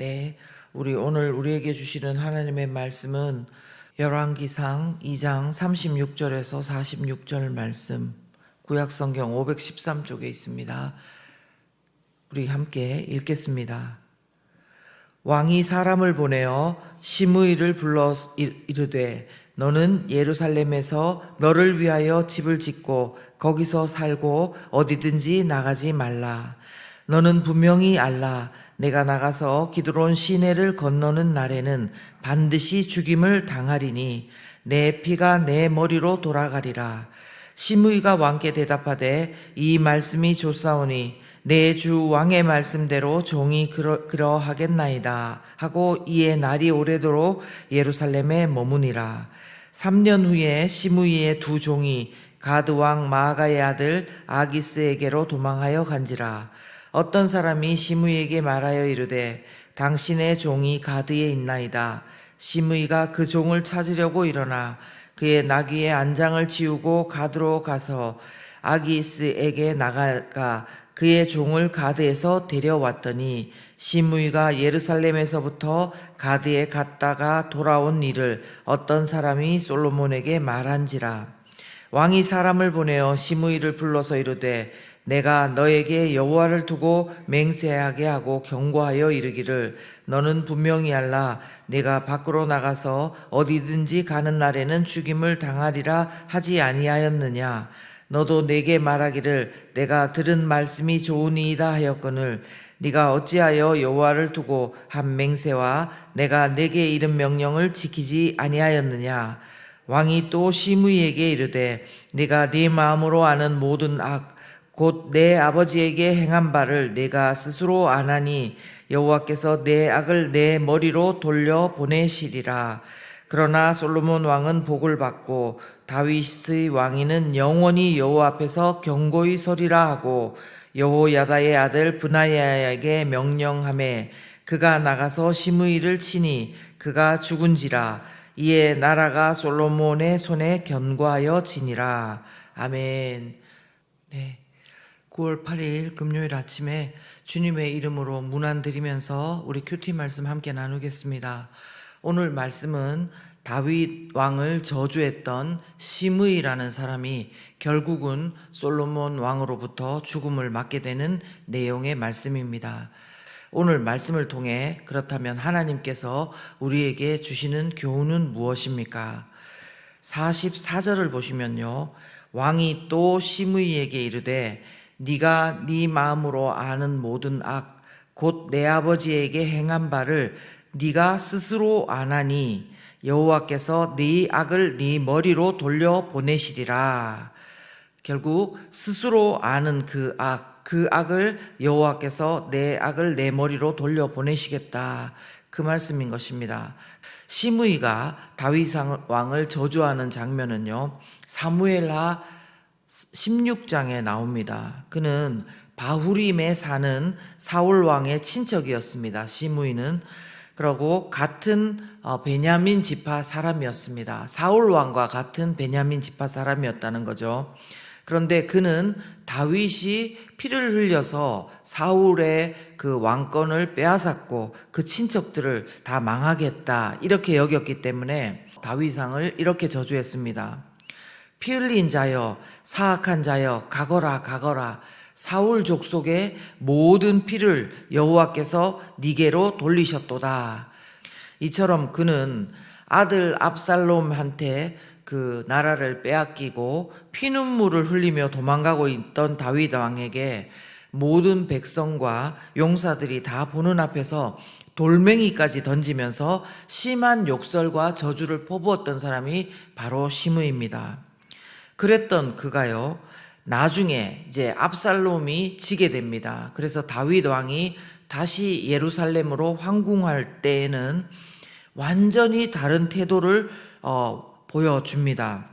네, 우리 오늘 우리에게 주시는 하나님의 말씀은 열왕기상 2장 36절에서 46절 말씀, 구약성경 513쪽에 있습니다. 우리 함께 읽겠습니다. 왕이 사람을 보내어 시므이를 불러 이르되 너는 예루살렘에서 너를 위하여 집을 짓고 거기서 살고 어디든지 나가지 말라. 너는 분명히 알라. 내가 나가서 기드론 시내를 건너는 날에는 반드시 죽임을 당하리니 내 피가 내 머리로 돌아가리라. 시므이가 왕께 대답하되 이 말씀이 좋사오니 내 주 왕의 말씀대로 종이 그러하겠나이다 하고 이에 날이 오래도록 예루살렘에 머무니라. 3년 후에 시므이의 두 종이 가드 왕 마아가의 아들 아기스에게로 도망하여 간지라. 어떤 사람이 시므이에게 말하여 이르되 당신의 종이 가드에 있나이다. 시므이가 그 종을 찾으려고 일어나 그의 나귀의 안장을 지우고 가드로 가서 아기스에게 나가가 그의 종을 가드에서 데려왔더니 시므이가 예루살렘에서부터 가드에 갔다가 돌아온 일을 어떤 사람이 솔로몬에게 말한지라. 왕이 사람을 보내어 시므이를 불러서 이르되 내가 너에게 여호와를 두고 맹세하게 하고 경고하여 이르기를 너는 분명히 알라. 내가 밖으로 나가서 어디든지 가는 날에는 죽임을 당하리라 하지 아니하였느냐. 너도 내게 말하기를 내가 들은 말씀이 좋으니이다 하였거늘 네가 어찌하여 여호와를 두고 한 맹세와 내가 내게 이른 명령을 지키지 아니하였느냐. 왕이 또 시므이에게 이르되 네가 네 마음으로 아는 모든 악 곧 내 아버지에게 행한 바를 내가 스스로 아나니 여호와께서 내 악을 내 머리로 돌려 보내시리라. 그러나 솔로몬 왕은 복을 받고 다윗의 왕위는 영원히 여호와 앞에서 경고히 서리라 하고 여호야다의 아들 브나야에게 명령하매 그가 나가서 시므이를 치니 그가 죽은지라. 이에 나라가 솔로몬의 손에 견고하여 지니라. 아멘. 네. 9월 8일 금요일 아침에 주님의 이름으로 문안드리면서 우리 큐티 말씀 함께 나누겠습니다. 오늘 말씀은 다윗 왕을 저주했던 시므이라는 사람이 결국은 솔로몬 왕으로부터 죽음을 맞게 되는 내용의 말씀입니다. 오늘 말씀을 통해 그렇다면 하나님께서 우리에게 주시는 교훈은 무엇입니까? 44절을 보시면요. 왕이 또 시므이에게 이르되 네가 네 마음으로 아는 모든 악 곧 내 아버지에게 행한 바를 네가 스스로 아나니 여호와께서 네 악을 네 머리로 돌려 보내시리라. 결국 스스로 아는 그 악을 여호와께서 내 악을 내 머리로 돌려 보내시겠다. 그 말씀인 것입니다. 시므이가 다윗 왕을 저주하는 장면은요. 사무엘하 16장에 나옵니다. 그는 바후림에 사는 사울 왕의 친척이었습니다. 시므이는. 그리고 같은 베냐민 지파 사람이었습니다. 사울 왕과 같은 베냐민 지파 사람이었다는 거죠. 그런데 그는 다윗이 피를 흘려서 사울의 그 왕권을 빼앗았고 그 친척들을 다 망하겠다 이렇게 여겼기 때문에 다윗왕을 이렇게 저주했습니다. 피 흘린 자여 사악한 자여 가거라 가거라. 사울 족속의 모든 피를 여호와께서 니게로 돌리셨도다. 이처럼 그는 아들 압살롬한테 그 나라를 빼앗기고 피눈물을 흘리며 도망가고 있던 다윗 왕에게 모든 백성과 용사들이 다 보는 앞에서 돌멩이까지 던지면서 심한 욕설과 저주를 퍼부었던 사람이 바로 시므이입니다. 그랬던 그가요, 나중에 이제 압살롬이 지게 됩니다. 그래서 다윗 왕이 다시 예루살렘으로 황궁할 때에는 완전히 다른 태도를 보여줍니다.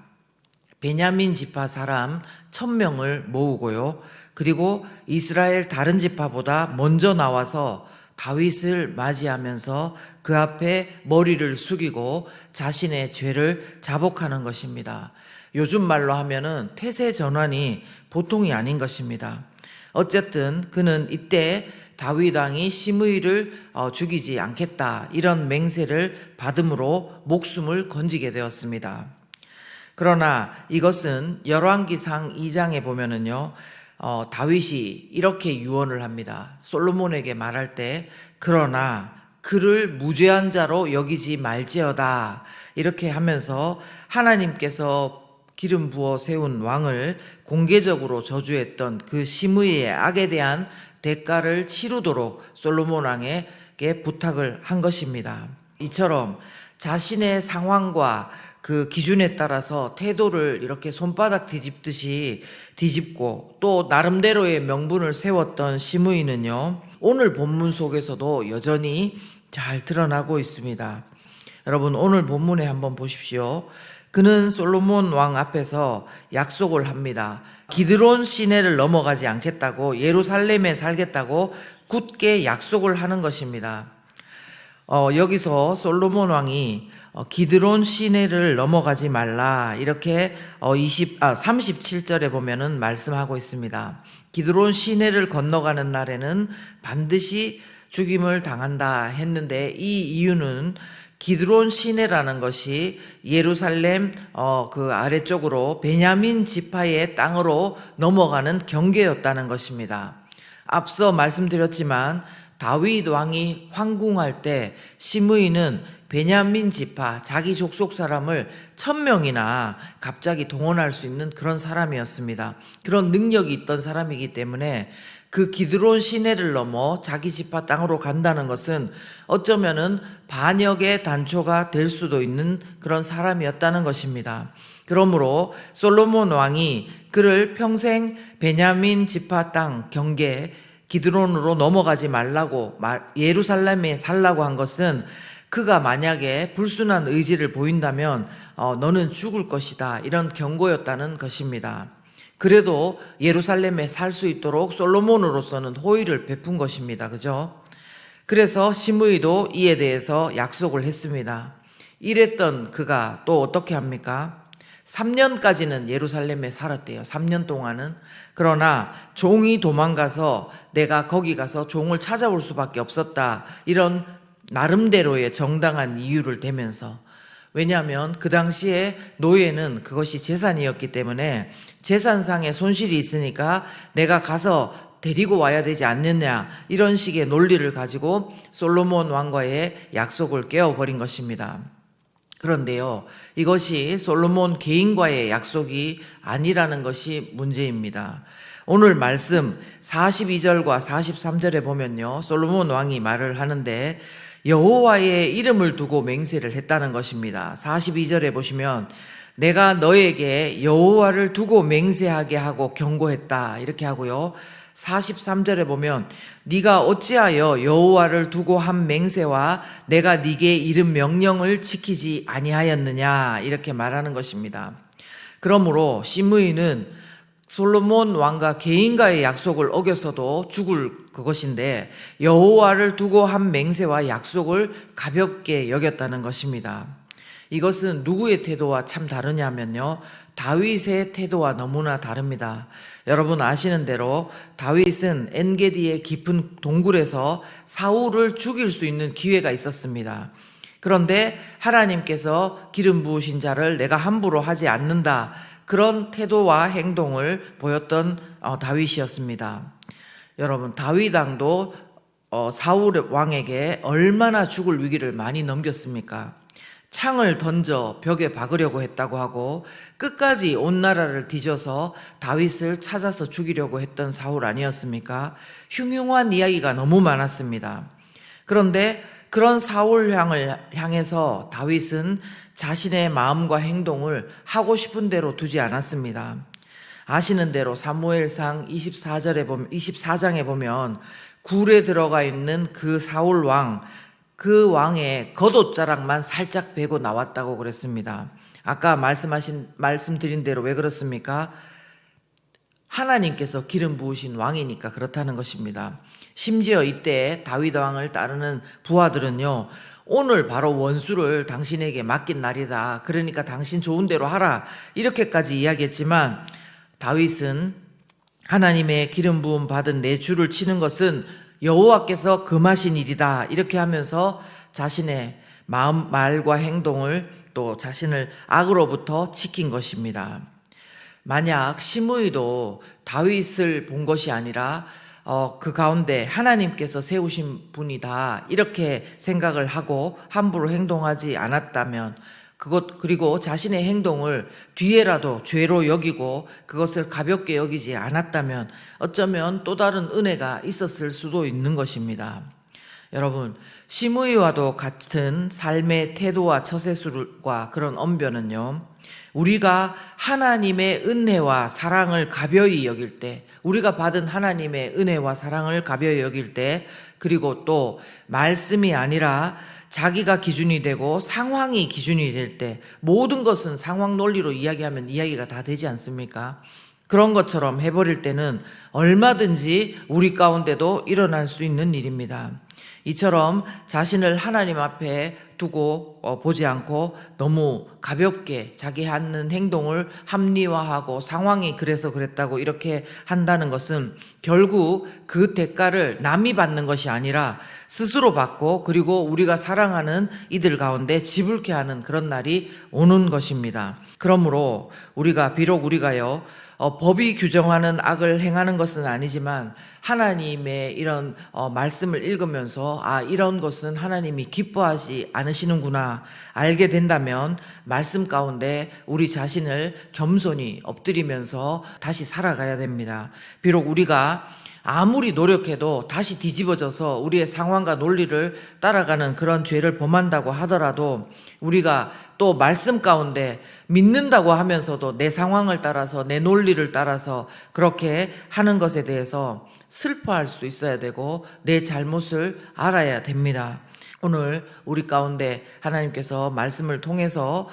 베냐민 지파 사람 1000명을 모으고요. 그리고 이스라엘 다른 지파보다 먼저 나와서 다윗을 맞이하면서 그 앞에 머리를 숙이고 자신의 죄를 자복하는 것입니다. 요즘 말로 하면은 태세 전환이 보통이 아닌 것입니다. 어쨌든 그는 이때 다윗 왕이 시므이를 죽이지 않겠다 이런 맹세를 받음으로 목숨을 건지게 되었습니다. 그러나 이것은 열왕기상 2장에 보면은요, 다윗이 이렇게 유언을 합니다. 솔로몬에게 말할 때, 그러나 그를 무죄한 자로 여기지 말지어다 이렇게 하면서 하나님께서 기름 부어 세운 왕을 공개적으로 저주했던 그 시므이의 악에 대한 대가를 치르도록 솔로몬 왕에게 부탁을 한 것입니다. 이처럼 자신의 상황과 그 기준에 따라서 태도를 이렇게 손바닥 뒤집듯이 뒤집고 또 나름대로의 명분을 세웠던 시므이는요, 오늘 본문 속에서도 여전히 잘 드러나고 있습니다. 여러분, 오늘 본문에 한번 보십시오. 그는 솔로몬 왕 앞에서 약속을 합니다. 기드론 시내를 넘어가지 않겠다고, 예루살렘에 살겠다고 굳게 약속을 하는 것입니다. 여기서 솔로몬 왕이 기드론 시내를 넘어가지 말라 이렇게 37절에 보면은 말씀하고 있습니다. 기드론 시내를 건너가는 날에는 반드시 죽임을 당한다 했는데, 이 이유는 기드론 시내라는 것이 예루살렘 그 아래쪽으로 베냐민 지파의 땅으로 넘어가는 경계였다는 것입니다. 앞서 말씀드렸지만 다윗 왕이 황궁할 때 시므이는 베냐민 지파 자기 족속 사람을 1000명이나 갑자기 동원할 수 있는 그런 사람이었습니다. 그런 능력이 있던 사람이기 때문에 그 기드론 시내를 넘어 자기 지파 땅으로 간다는 것은 어쩌면은 반역의 단초가 될 수도 있는 그런 사람이었다는 것입니다. 그러므로 솔로몬 왕이 그를 평생 베냐민 지파 땅 경계 기드론으로 넘어가지 말라고 예루살렘에 살라고 한 것은 그가 만약에 불순한 의지를 보인다면 너는 죽을 것이다 이런 경고였다는 것입니다. 그래도 예루살렘에 살 수 있도록 솔로몬으로서는 호의를 베푼 것입니다. 그죠? 그래서 시므이도 이에 대해서 약속을 했습니다. 이랬던 그가 또 어떻게 합니까? 3년까지는 예루살렘에 살았대요. 3년 동안은. 그러나 종이 도망가서 내가 거기 가서 종을 찾아올 수밖에 없었다 이런 나름대로의 정당한 이유를 대면서, 왜냐하면 그 당시에 노예는 그것이 재산이었기 때문에 재산상의 손실이 있으니까 내가 가서 데리고 와야 되지 않느냐 이런 식의 논리를 가지고 솔로몬 왕과의 약속을 깨어버린 것입니다. 그런데요, 이것이 솔로몬 개인과의 약속이 아니라는 것이 문제입니다. 오늘 말씀 42절과 43절에 보면요, 솔로몬 왕이 말을 하는데 여호와의 이름을 두고 맹세를 했다는 것입니다. 42절에 보시면 내가 너에게 여호와를 두고 맹세하게 하고 경고했다 이렇게 하고요, 43절에 보면 네가 어찌하여 여호와를 두고 한 맹세와 내가 네게 이른 명령을 지키지 아니하였느냐 이렇게 말하는 것입니다. 그러므로 시므이는 솔로몬 왕과 개인과의 약속을 어겼어도 죽을 그것인데 여호와를 두고 한 맹세와 약속을 가볍게 여겼다는 것입니다. 이것은 누구의 태도와 참 다르냐면요, 다윗의 태도와 너무나 다릅니다. 여러분 아시는 대로 다윗은 엔게디의 깊은 동굴에서 사울을 죽일 수 있는 기회가 있었습니다. 그런데 하나님께서 기름 부으신 자를 내가 함부로 하지 않는다 그런 태도와 행동을 보였던 다윗이었습니다. 여러분 다윗 왕도 사울 왕에게 얼마나 죽을 위기를 많이 넘겼습니까? 창을 던져 벽에 박으려고 했다고 하고 끝까지 온 나라를 뒤져서 다윗을 찾아서 죽이려고 했던 사울 아니었습니까? 흉흉한 이야기가 너무 많았습니다. 그런데 그런 사울 향해서 다윗은 자신의 마음과 행동을 하고 싶은 대로 두지 않았습니다. 아시는 대로 사무엘상 24장에 보면 굴에 들어가 있는 그 사울 왕, 그 왕의 겉옷자락만 살짝 베고 나왔다고 그랬습니다. 아까 말씀드린 대로 왜 그렇습니까? 하나님께서 기름 부으신 왕이니까 그렇다는 것입니다. 심지어 이때 다윗 왕을 따르는 부하들은요, 오늘 바로 원수를 당신에게 맡긴 날이다. 그러니까 당신 좋은 대로 하라. 이렇게까지 이야기했지만 다윗은 하나님의 기름 부음 받은 내 주를 치는 것은 여호와께서 금하신 일이다. 이렇게 하면서 자신의 마음, 말과 행동을 또 자신을 악으로부터 지킨 것입니다. 만약 시므이도 다윗을 본 것이 아니라 그 가운데 하나님께서 세우신 분이다 이렇게 생각을 하고 함부로 행동하지 않았다면 그리고 자신의 행동을 뒤에라도 죄로 여기고 그것을 가볍게 여기지 않았다면 어쩌면 또 다른 은혜가 있었을 수도 있는 것입니다. 여러분, 시므이와도 같은 삶의 태도와 처세술과 그런 언변은요, 우리가 하나님의 은혜와 사랑을 가벼이 여길 때, 우리가 받은 하나님의 은혜와 사랑을 가벼이 여길 때, 그리고 또 말씀이 아니라 자기가 기준이 되고 상황이 기준이 될 때, 모든 것은 상황 논리로 이야기하면 이야기가 다 되지 않습니까? 그런 것처럼 해버릴 때는 얼마든지 우리 가운데도 일어날 수 있는 일입니다. 이처럼 자신을 하나님 앞에 두고 보지 않고 너무 가볍게 자기 하는 행동을 합리화하고 상황이 그래서 그랬다고 이렇게 한다는 것은 결국 그 대가를 남이 받는 것이 아니라 스스로 받고 그리고 우리가 사랑하는 이들 가운데 지불케 하는 그런 날이 오는 것입니다. 그러므로 비록 우리가요 법이 규정하는 악을 행하는 것은 아니지만 하나님의 이런 말씀을 읽으면서 이런 것은 하나님이 기뻐하지 않으시는구나 알게 된다면 말씀 가운데 우리 자신을 겸손히 엎드리면서 다시 살아가야 됩니다. 비록 우리가 아무리 노력해도 다시 뒤집어져서 우리의 상황과 논리를 따라가는 그런 죄를 범한다고 하더라도 우리가 또 말씀 가운데 믿는다고 하면서도 내 상황을 따라서 내 논리를 따라서 그렇게 하는 것에 대해서 슬퍼할 수 있어야 되고 내 잘못을 알아야 됩니다. 오늘 우리 가운데 하나님께서 말씀을 통해서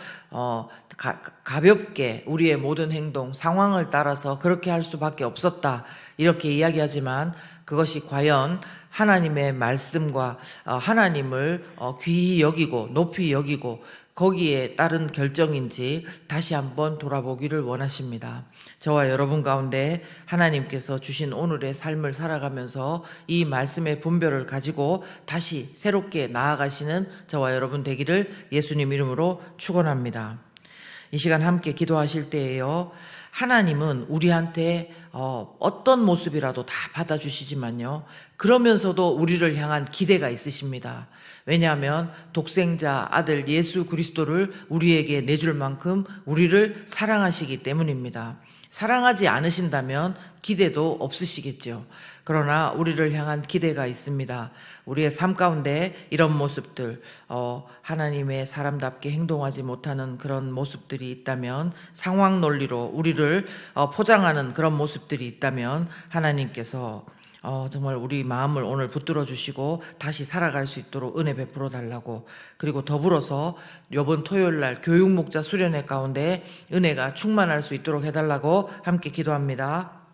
가볍게 우리의 모든 행동, 상황을 따라서 그렇게 할 수밖에 없었다 이렇게 이야기하지만 그것이 과연 하나님의 말씀과 하나님을 귀히 여기고 높이 여기고 거기에 따른 결정인지 다시 한번 돌아보기를 원하십니다. 저와 여러분 가운데 하나님께서 주신 오늘의 삶을 살아가면서 이 말씀의 분별을 가지고 다시 새롭게 나아가시는 저와 여러분 되기를 예수님 이름으로 축원합니다. 이 시간 함께 기도하실 때에요, 하나님은 우리한테 어떤 모습이라도 다 받아주시지만요, 그러면서도 우리를 향한 기대가 있으십니다. 왜냐하면 독생자 아들 예수 그리스도를 우리에게 내줄 만큼 우리를 사랑하시기 때문입니다. 사랑하지 않으신다면 기대도 없으시겠죠. 그러나 우리를 향한 기대가 있습니다. 우리의 삶 가운데 이런 모습들, 하나님의 사람답게 행동하지 못하는 그런 모습들이 있다면, 상황 논리로 우리를 포장하는 그런 모습들이 있다면 하나님께서 정말 우리 마음을 오늘 붙들어 주시고 다시 살아갈 수 있도록 은혜 베풀어 달라고, 그리고 더불어서 이번 토요일 날 교육 목자 수련회 가운데 은혜가 충만할 수 있도록 해달라고 함께 기도합니다.